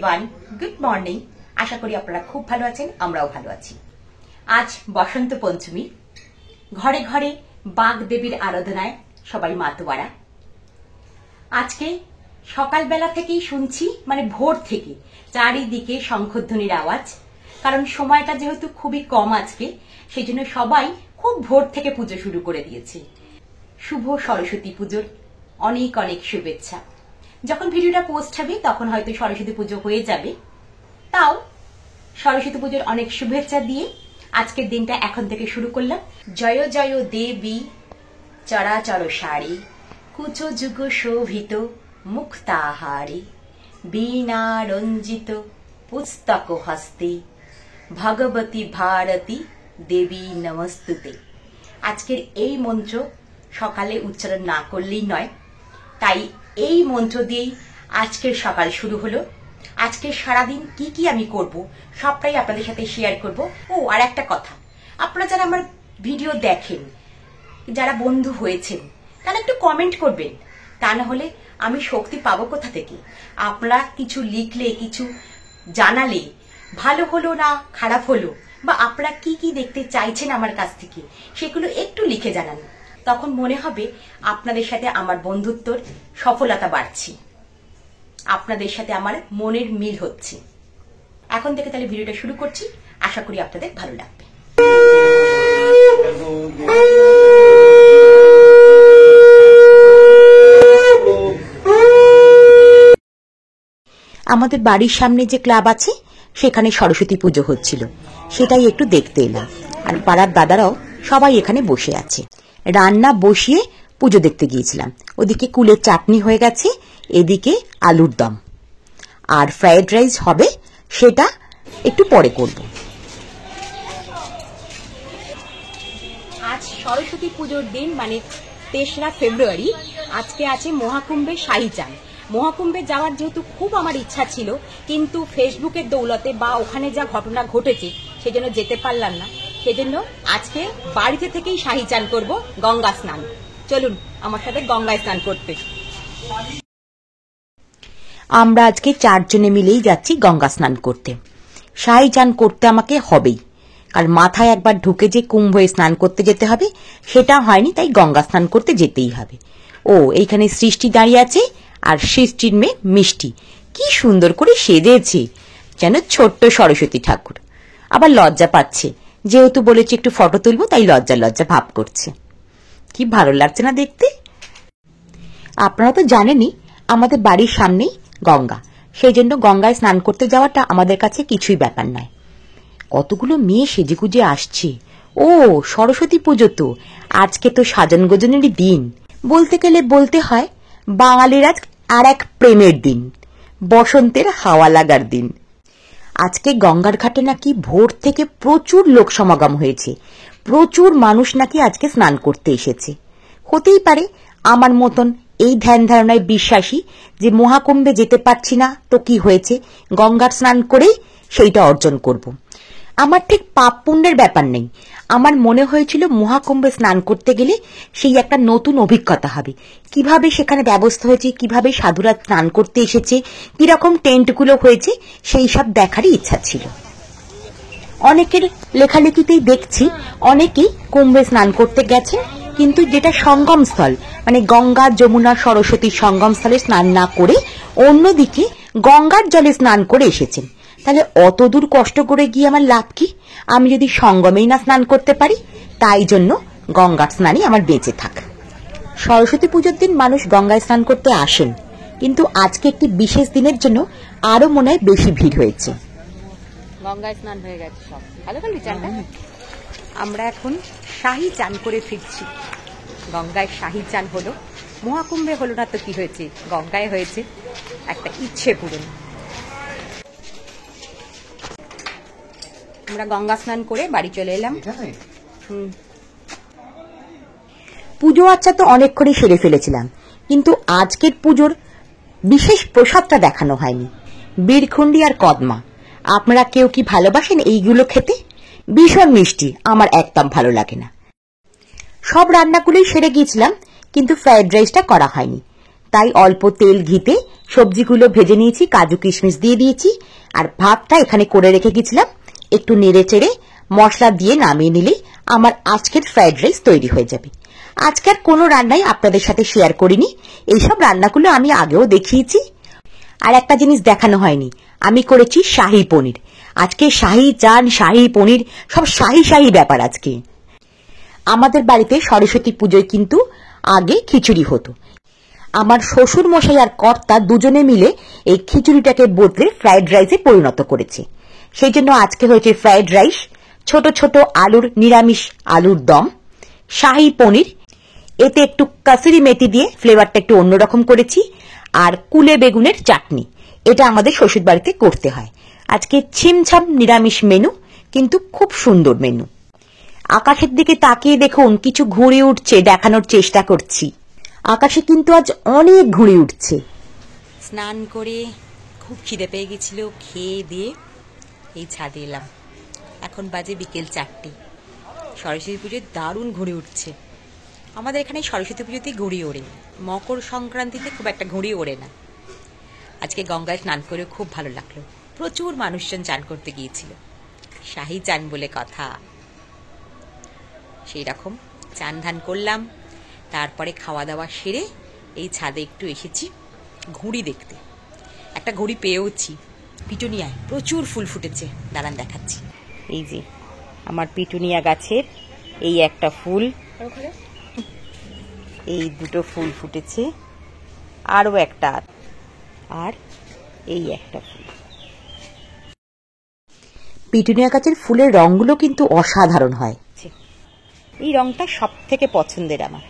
Everyone, good morning. আশা করি আপনারা খুব ভালো আছেন, আমরাও ভালো আছি। আজ বসন্ত পঞ্চমী, ঘরে ঘরে বাঘ দেবীর আরাধনায় সবাই মাতোয়ারা। আজকে সকালবেলা থেকেই শুনছি, মানে ভোর থেকে চারিদিকে শঙ্খধ্বনির আওয়াজ। কারণ সময়টা যেহেতু খুবই কম আজকে, সেই জন্য সবাই খুব ভোর থেকে পুজো শুরু করে দিয়েছে। শুভ সরস্বতী পুজোর অনেক অনেক শুভেচ্ছা। যখন ভিডিওটা পোস্ট হবে তখন হয়তো সরস্বতী পুজো হয়ে যাবে, তাও সরস্বতী পুজোর অনেক শুভেচ্ছা দিয়ে আজকের দিনটা এখন থেকে শুরু করলাম। জয় জয় দেবী চরাচর সারি, কুচো যুগ শোভিত মুক্তাহারি, বীণা রঞ্জিত পুস্তক হস্তে, ভগবতী ভারতী দেবী নমস্তুতে। আজকের এই মন্ত্র সকালে উচ্চারণ না করলেই নয়, তাই এই মন্ত্র দিয়েই আজকের সকাল শুরু হলো। আজকে সারাদিন কি কি আমি করব সবটাই আপনাদের সাথে শেয়ার করব। ও আর একটা কথা, আপনারা যারা আমার ভিডিও দেখেন, যারা বন্ধু হয়েছেন, তারা একটু কমেন্ট করবেন। তা না হলে আমি শক্তি পাবো কোথা থেকে? আপনারা কিছু লিখলে, কিছু জানালে, ভালো হলো না খারাপ হলো, বা আপনারা কি কি দেখতে চাইছেন আমার কাছ থেকে, সেগুলো একটু লিখে জানান। তখন মনে হবে আপনাদের সাথে আমার বন্ধুত্বর সফলতা বাড়ছে, আপনাদের সাথে আমার মনের মিল হচ্ছে। এখন থেকে তাহলে ভিডিওটা শুরু করছি, আশা করি আপনাদের ভালো লাগবে। আমাদের বাড়ির সামনে যে ক্লাব আছে সেখানে সরস্বতী পুজো হচ্ছিল, সেটাই একটু দেখতে এলাম। আর পাড়ার দাদারাও সবাই এখানে বসে আছে। রান্না বসিয়ে পুজো দেখতে গিয়েছিলাম। ওদিকে কুলের চাটনি হয়ে গেছে, এদিকে আলুর দম, আর ফ্রাইড রাইস হবে, সেটা একটু পরে করব। আজ সরস্বতী পুজোর দিন, মানে 3রা ফেব্রুয়ারি। আজকে আছে মহাকুম্ভে শাহী চান। মহাকুম্ভে যাওয়ার যেহেতু খুব আমার ইচ্ছা ছিল, কিন্তু ফেসবুকের দৌলতে বা ওখানে যা ঘটনা ঘটেছে সেজন্য যেতে পারলাম না। সেজন্য আজকে বাড়িতে থেকেই শাহী চান করব, গঙ্গা স্নান। চলুন আমার সাথে গঙ্গায় স্নান করতে। আমরা আজকে 4 জনে মিলেই যাচ্ছি গঙ্গা স্নান করতে। শাহী চান করতে আমাকে হবেই, কারণ মাথায় একবার ঢুকে যে কুম্ভে স্নান করতে যেতে হবে সেটা হয়নি, তাই গঙ্গা স্নান করতে যেতেই হবে। ও এইখানে সৃষ্টি দাঁড়িয়ে আছে, আর সৃষ্টির মেয়ে মিষ্টি কি সুন্দর করে সেজেছে, যেন ছোট্ট সরস্বতী ঠাকুর। আবার লজ্জা পাচ্ছে, যেহেতু বলেছি একটু ফটো তুলবো, তাই লজ্জা লজ্জা ভাব করছে। কি ভালো লাগছে না দেখতে? আপনারা তো জানেনই আমাদের বাড়ির সামনেই গঙ্গা, সেই জন্য গঙ্গায় স্নান করতে যাওয়াটা আমাদের কাছে কিছুই ব্যাপার নয়। কতগুলো মেয়ে সেজেগুজে আসছে। ও সরস্বতী পুজো তো, আজকে তো সাজন গোজনেরই দিন। বলতে গেলে বলতে হয় বাঙালির আজ আর এক প্রেমের দিন, বসন্তের হাওয়া লাগার দিন। আজকে গঙ্গার ঘাটে নাকি ভোর থেকে প্রচুর লোক সমাগম হয়েছে, প্রচুর মানুষ নাকি আজকে স্নান করতে এসেছে। হতেই পারে আমার মতন এই ধ্যান ধারণায় বিশ্বাসী যে মহাকুম্ভে যেতে পারছি না তো কি হয়েছে, গঙ্গার স্নান করেই সেইটা অর্জন করব। আমার ঠিক পাপ পুণ্যের ব্যাপার নেই। আমার মনে হয়েছিল মহাকুম্ভে স্নান করতে গেলে সেই একটা নতুন অভিজ্ঞতা হবে, কিভাবে সেখানে ব্যবস্থা হয়েছে, কিভাবে সাধুরা স্নান করতে এসেছে, কিরকম টেন্টগুলো হয়েছে, সেই সব দেখারই ইচ্ছা ছিল। অনেকের লেখালেখিতেই দেখছি অনেকেই কুম্ভে স্নান করতে গেছেন, কিন্তু যেটা সঙ্গম স্থল, মানে গঙ্গা যমুনা সরস্বতীর সঙ্গম স্থলে স্নান না করে অন্যদিকে গঙ্গার জলে স্নান করে এসেছেন। তাহলে অত দূর কষ্ট করে গিয়ে আমার লাভ কি, আমি যদি সঙ্গমেই না স্নান করতে পারি? তাই জন্য গঙ্গার স্নানই আমার বেঁচে থাক। সরস্বতী পুজোর দিন মানুষ গঙ্গায় স্নান করতে আসেন, কিন্তু আজকে একটি বিশেষ দিনের জন্য আরো মনে হয় বেশি ভিড় হয়েছে। গঙ্গায় স্নান হয়ে গেছে, সব ভালো ভালো চানটা। আমরা এখন শাহী চান করে ফিরছি। গঙ্গায় শাহী চান হলো, মহাকুম্ভে হলো না তো কি হয়েছে, গঙ্গায় হয়েছে, একটা ইচ্ছে পূরণ। আমরা গঙ্গা স্নান করে বাড়ি চলে এলাম। পুজো আচ্ছা তো অনেকক্ষণই সেরে ফেলেছিলাম, কিন্তু আজকের পুজোর বিশেষ প্রসাদটা দেখানো হয়নি, বীরখুন্ডি আর কদমা। আপনারা কেউ কি ভালোবাসেন এইগুলো খেতে? ভীষণ মিষ্টি, আমার একদম ভালো লাগে না। সব রান্নাগুলোই সেরে গিয়েছিলাম, কিন্তু ফ্রাইড রাইসটা করা হয়নি, তাই অল্প তেল ঘিতে সবজিগুলো ভেজে নিয়েছি, কাজু কিশমিশ দিয়ে দিয়েছি, আর ভাতটা এখানে করে রেখে গেছিলাম। একটু নেড়ে চেড়ে মশলা দিয়ে নামিয়ে নিলে আমার আজকের ফ্রাইড রাইস তৈরি হয়ে যাবে। আজকের কোনো রান্নাই আপনাদের সাথে শেয়ার করিনি, এইসব রান্নাগুলো আমি আগেও দেখিয়েছি। আর একটা জিনিস দেখানো হয়নি, আমি করেছি শাহী পনির। আজকে শাহী চান, শাহী পনির, সব শাহী শাহী ব্যাপার। আজকে আমাদের বাড়িতে সরস্বতী পুজোয় কিন্তু আগে খিচুড়ি হতো। আমার শ্বশুর মশাই আর কর্তা দুজনে মিলে এই খিচুড়িটাকে বদলে ফ্রাইড রাইসে পরিণত করেছে। সেই জন্য আজকে হয়েছে ফ্রাইড রাইস, ছোট ছোট আলুর নিরামিষ আলুর দম, শাহী পনির, এতে একটু কাসুরি মেথি দিয়ে ফ্লেভারটা একটু অন্যরকম করেছি, আর কুলে বেগুনের চাটনি। এটা আমাদের শ্বশুর বাড়িতে করতে হয়। আজকে ছিমছাম নিরামিষ মেনু, কিন্তু খুব সুন্দর মেনু। আকাশের দিকে তাকিয়ে দেখুন, কিছু ঘুড়ি উঠছে, দেখানোর চেষ্টা করছি। আকাশে কিন্তু আজ অনেক ঘুড়ি উঠছে। স্নান করে খুব খিদে পেয়ে গেছিল, খেয়ে দিয়ে এই ছাদে এলাম। এখন বাজে বিকেল 4টে। সরস্বতী পুজোয় দারুণ ঘুড়ি উঠছে। আমাদের এখানে সরস্বতী পুজোতেই ঘুড়ি ওড়ে, মকর সংক্রান্তিতে খুব একটা ঘুড়ি ওড়ে না। আজকে গঙ্গায় স্নান করে খুব ভালো লাগলো। প্রচুর মানুষজন চান করতে গিয়েছিল, শাহী চান বলে কথা। সেই রকম চান ধান করলাম, তারপরে খাওয়া দাওয়া সেরে এই ছাদে একটু এসেছি ঘুড়ি দেখতে। একটা ঘুড়ি পেয়েওছি। পিটুনিয়ায় প্রচুর ফুল ফুটেছে, দাঁড়ান দেখাচ্ছি। এই যে আমার পিটুনিয়া গাছের এই একটা ফুল, এই দুটো ফুল ফুটেছে, আরও একটা, আর এই একটা ফুল। পিটুনিয়া গাছের ফুলের রঙগুলো কিন্তু অসাধারণ হয়। এই রংটা সব থেকে পছন্দের আমার।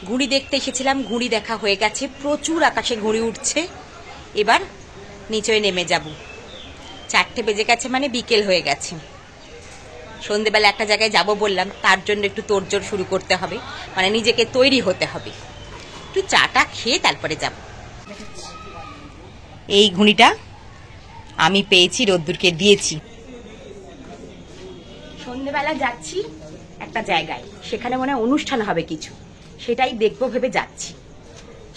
ঘুড়ি দেখতে এসেছিলাম, ঘুড়ি দেখা হয়ে গেছে, প্রচুর আকাশে ঘুড়ি উঠছে। এবার নিচে নেমে যাব। 4টে বেজে গেছে, মানে বিকেল হয়ে গেছে। সন্ধেবেলা একটা জায়গায় যাব বললাম, তার জন্য একটু তোড়জোড় শুরু করতে হবে, মানে নিজেকে তৈরি হতে হবে। একটু চাটা খেয়ে তারপরে যাব। এই ঘুড়িটা আমি পেয়েছি, রোদ্দুরকে দিয়েছি। সন্ধেবেলা যাচ্ছি একটা জায়গায়, সেখানে মনে হয় অনুষ্ঠান হবে কিছু, সেটাই দেখবো ভেবে যাচ্ছি।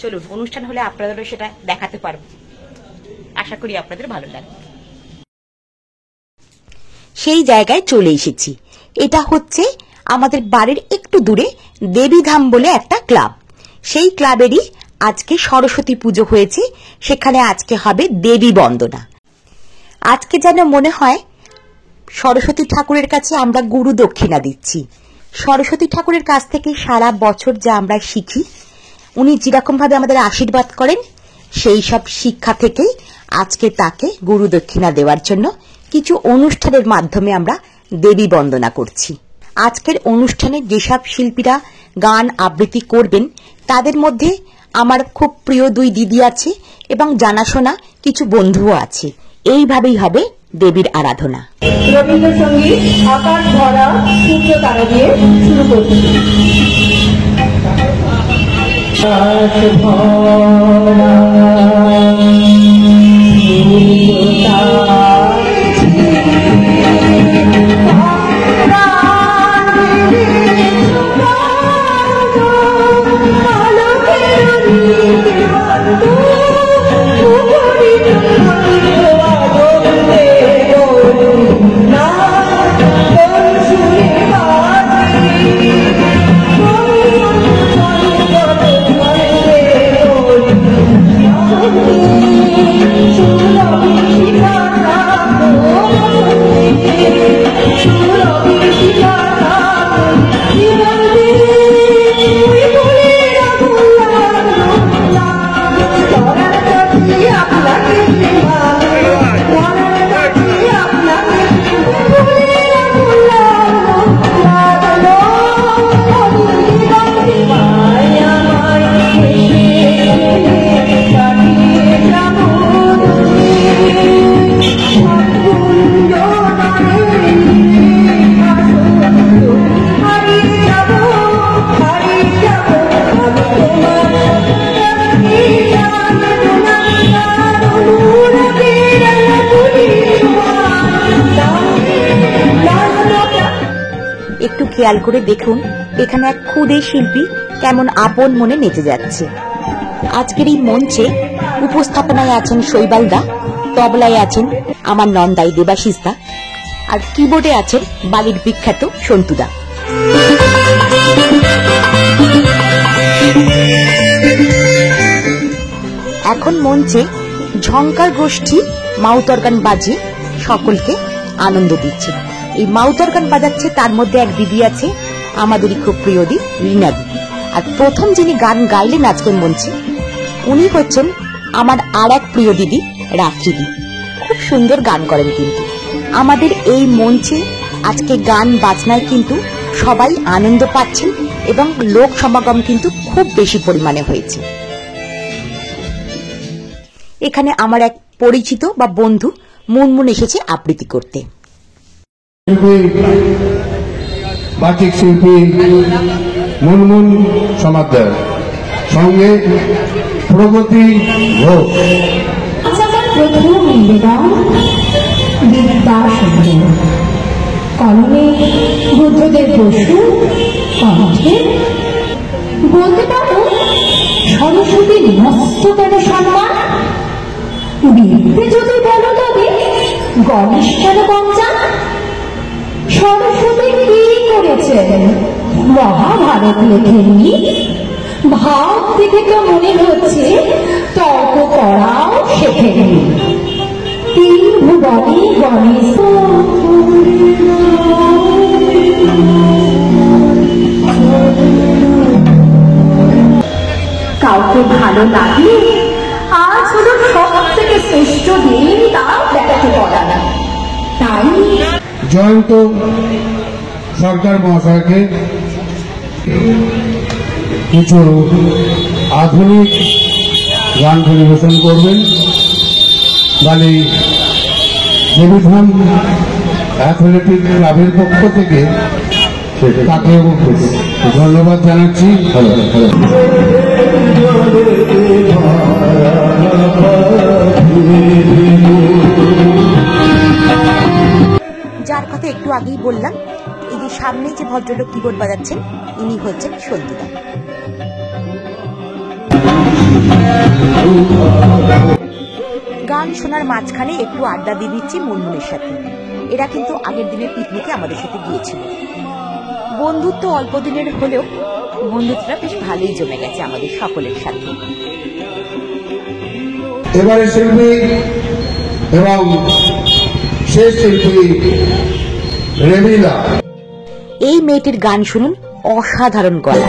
চলুন, অনুষ্ঠান হলে আপনাদেরও সেটা দেখাতে পারবো। আশা করি আপনাদের ভালো লাগবে। সেই জায়গায় চলে এসেছি। এটা হচ্ছে আমাদের বাড়ির একটু দূরে দেবীধাম বলে একটা ক্লাব। সেই ক্লাবেরই আজকে সরস্বতী পুজো হয়েছে। সেখানে আজকে হবে দেবী বন্দনা। আজকে যেন মনে হয় সরস্বতী ঠাকুরের কাছে আমরা গুরু দক্ষিণা দিচ্ছি। সরস্বতী ঠাকুরের কাছ থেকে সারা বছর যা আমরা শিখি, উনি যেরকম ভাবে আমাদের আশীর্বাদ করেন, সেই সব শিক্ষা থেকেই আজকে তাকে গুরু দক্ষিণা দেওয়ার জন্য কিছু অনুষ্ঠানের মাধ্যমে আমরা দেবী বন্দনা করছি। আজকের অনুষ্ঠানে যেসব শিল্পীরা গান আবৃত্তি করবেন, তাদের মধ্যে আমার খুব প্রিয় 2 দিদি আছে এবং জানাশোনা কিছু বন্ধুও আছে। এইভাবেই হবে দেবীর আরাধনা। রবীন্দ্রসঙ্গীত আকাশ ভরা সূর্য তারা দিয়ে শুরু করছি। একটু খেয়াল করে দেখুন, এখানে এক ক্ষুদে শিল্পী কেমন আপন মনে নেচে যাচ্ছে। আজকের এই মঞ্চে উপস্থাপনায় আছেন শৈবালদা, তবলায় আছেন আমার নন্দাই দেবাশিসদা, আর কিবোর্ডে আছেন বালির বিখ্যাত সন্তুদা। এখন মঞ্চে ঝংকার গোষ্ঠী মাউথ অর্গান বাজিয়ে সকলকে আনন্দ দিচ্ছে। এই মাউথ অর্গান বাজাচ্ছে তার মধ্যে এক দিদি আছে, আমাদেরই খুব প্রিয় দিদি রীনা দিদি। আর প্রথম যিনি গান গাইলেন আজকের মঞ্চে উনি হচ্ছেন আমার আর এক প্রিয় দিদি রাত্রি দিদি। খুব সুন্দর গান করেন কিন্তু। আমাদের এই মঞ্চে আজকে গান বাজনায় কিন্তু সবাই আনন্দ পাচ্ছেন এবং লোক সমাগম কিন্তু খুব বেশি পরিমাণে হয়েছে। এখানে আমার এক পরিচিত বা বন্ধু মুনমুন এসেছে আবৃত্তি করতে। বাচিক শিল্পী মুনমুন সমাদ্দার, সঙ্গে প্রগতি ঘোষ। প্রথম নিবেদন বিদ্যাসাগর, কলমে বুদ্ধদেব বসু, কণ্ঠে বলতে পারো সরস্বতীর মস্ত কেন সম্মান, বিদ্যে যদি বলো তবে গণেশ কেন বঞ্চান। সরস্বতী কি করেছেন মহাভারত লেখেননি, ভাব দেখে তো মনে হচ্ছে তর্ক করাও শেখেননি। তিন ভুবনে গণেশ কাউকে ভালো লাগে আজ হলো সব থেকে শ্রেষ্ঠ দিন তা দেখাতে পারা না। তাই জয়ন্ত সরকার মহাশয়কে কিছু আধুনিক গান পরিবেশন করবেন। বালি দেবীধাম অ্যাথলেটিক ক্লাবের পক্ষ থেকে তাকে ধন্যবাদ জানাচ্ছি। যার কথা একটু আগেই বললাম, এই যে সামনে যে ভদ্রলোক কিবোর্ড বাজাচ্ছেন ইনি হচ্ছেন সন্তুদা। গান শোনার মাঝখানে একটু আড্ডা দিয়ে দিচ্ছি মুনমুনের সাথে। এরা কিন্তু আগের দিনের পিকনিকে আমাদের সাথে গিয়েছিল। বন্ধুত্ব অল্প দিনের হলেও বন্ধুত্বটা বেশ ভালোই জমে গেছে আমাদের সকলের সাথে। এবারে শিল্পী এবং শেষ শিল্পী রেমিলা। এই মেয়েটির গান শুনুন, অসাধারণ গলা।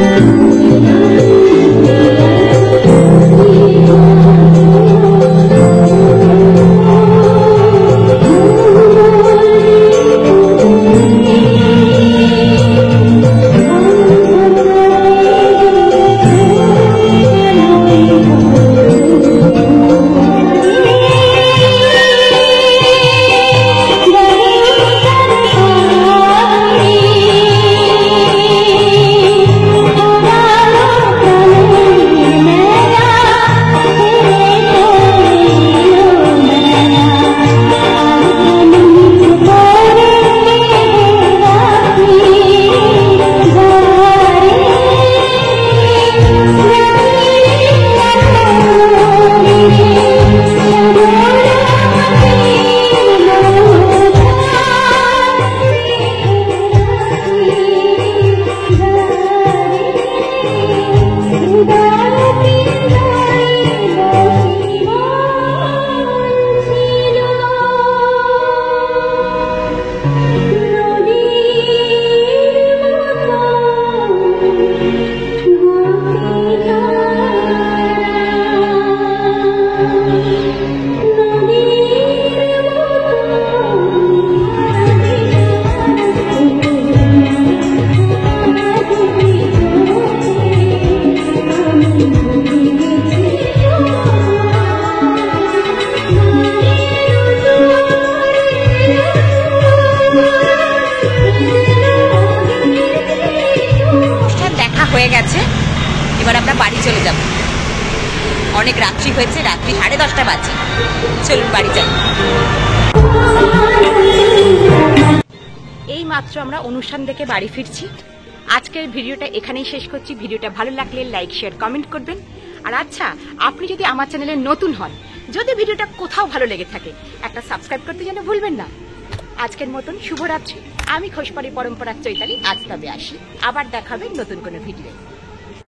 হয়ে গেছে, এবার আমরা বাড়ি চলে যাব। অনেক রাত্রি হয়েছে, রাত্রি 10:30 বাজে। চলুন বাড়ি যাই। এই মাত্র আমরা অনুষ্ঠান দেখে বাড়ি ফিরছি। আজকের ভিডিওটা এখানেই শেষ করছি। ভিডিওটা ভালো লাগলে লাইক, শেয়ার, কমেন্ট করবেন। আর আচ্ছা, আপনি যদি আমার চ্যানেলে নতুন হন, যদি ভিডিওটা কোথাও ভালো লেগে থাকে, একটা সাবস্ক্রাইব করতে যেন ভুলবেন না। আজকের মতন শুভরাত্রি। আমি খোসপাড়ি পরম্পরা চৈতালি, আজ তবে আসি। আবার দেখাবে নতুন কোনো ভিডিও।